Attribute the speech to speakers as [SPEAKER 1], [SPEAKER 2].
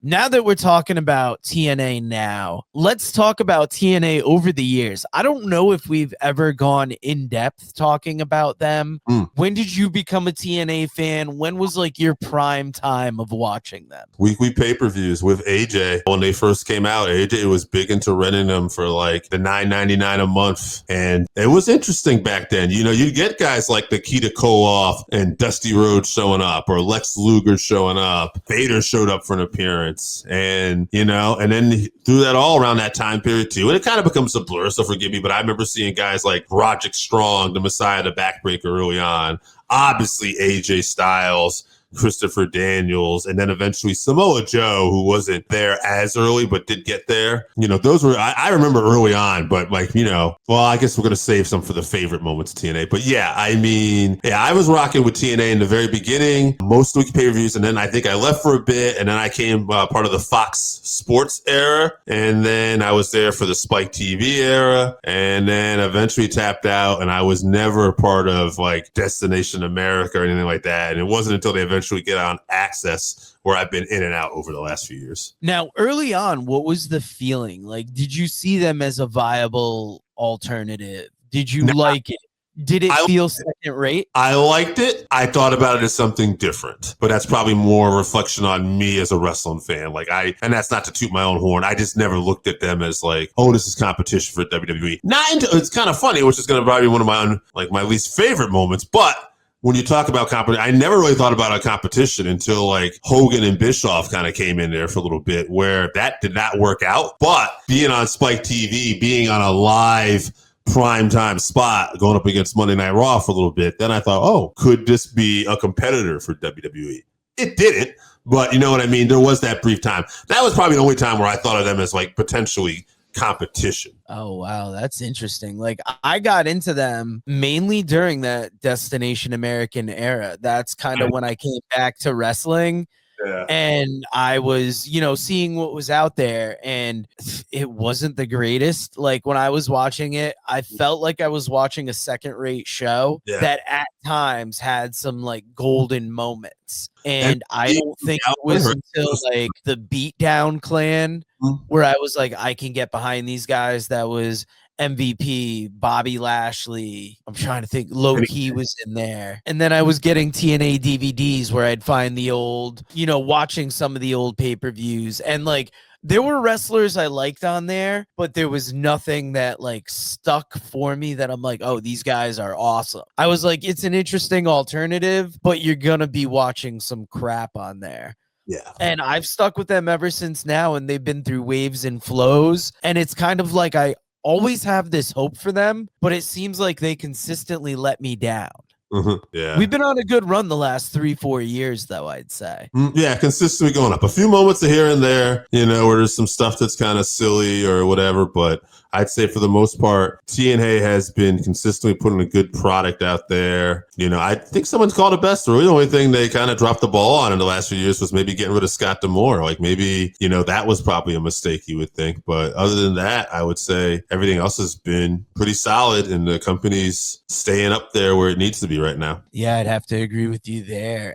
[SPEAKER 1] Now that we're talking about TNA now, let's talk about TNA over the years. I don't know if we've ever gone in depth talking about them. When did you become a TNA fan? When was like your prime time of watching them?
[SPEAKER 2] Weekly pay-per-views with AJ. When they first came out, AJ was big into renting them for like the $9.99 a month. And it was interesting back then. You know, you get guys like Nikita Koloff and Dusty Rhodes showing up, or Lex Luger showing up. Vader showed up for an appearance. And, you know, and then through that all around that time period too. And it kind of becomes a blur, so forgive me, but I remember seeing guys like Roderick Strong, the Messiah, the Backbreaker early on. Obviously AJ Styles, Christopher Daniels, and then eventually Samoa Joe, who wasn't there as early but did get there. You know, those were, I remember early on, but like, you know, well, I guess we're going to save some for the favorite moments of TNA. But yeah, I mean, yeah, I was rocking with TNA in the very beginning, most week pay-per-views, and then I think I left for a bit, and then I came part of the Fox Sports era, and then I was there for the Spike TV era, and then eventually tapped out, and I was never a part of like Destination America or anything like that, and it wasn't until they eventually get on Access where I've been in and out over the last few years.
[SPEAKER 1] Now, early on, what was the feeling? Like, did you see them as a viable alternative? Did you like it? Did it feel second rate?
[SPEAKER 2] I liked it. I thought about it as something different, but that's probably more a reflection on me as a wrestling fan. Like and that's not to toot my own horn. I just never looked at them as like, oh, this is competition for WWE. It's kind of funny, which is going to probably be one of my least favorite moments, but when you talk about competition, I never really thought about a competition until like Hogan and Bischoff kind of came in there for a little bit, where that did not work out. But being on Spike TV, being on a live primetime spot, going up against Monday Night Raw for a little bit, then I thought, oh, could this be a competitor for WWE? It didn't, but you know what I mean? There was that brief time. That was probably the only time where I thought of them as like potentially competition.
[SPEAKER 1] Oh, wow. That's interesting. Like, I got into them mainly during that Destination American era. That's kind of when I came back to wrestling.
[SPEAKER 2] Yeah.
[SPEAKER 1] And I was, you know, seeing what was out there, and it wasn't the greatest. Like, when I was watching it, I felt like I was watching a second-rate show that at times had some like golden moments. And I don't think it was until like the Beatdown Clan where I was like, I can get behind these guys. That was MVP, Bobby Lashley. I'm trying to think. Low Key was in there. And then I was getting TNA DVDs where I'd find the old, you know, watching some of the old pay-per-views. And like, there were wrestlers I liked on there, but there was nothing that like stuck for me that I'm like, oh, these guys are awesome. I was like, it's an interesting alternative, but you're going to be watching some crap on there.
[SPEAKER 2] Yeah.
[SPEAKER 1] And I've stuck with them ever since now, and they've been through waves and flows. And it's kind of like I always have this hope for them, but it seems like they consistently let me down.
[SPEAKER 2] Mm-hmm. Yeah,
[SPEAKER 1] we've been on a good run the last 3-4 years, though, I'd say.
[SPEAKER 2] Yeah, consistently going up. A few moments here and there, you know, where there's some stuff that's kind of silly or whatever, but I'd say for the most part, TNA has been consistently putting a good product out there. You know, I think someone's called it best. Really, the only thing they kind of dropped the ball on in the last few years was maybe getting rid of Scott D'Amore. Like maybe, you know, that was probably a mistake, you would think. But other than that, I would say everything else has been pretty solid, and the company's staying up there where it needs to be right now.
[SPEAKER 1] Yeah, I'd have to agree with you there.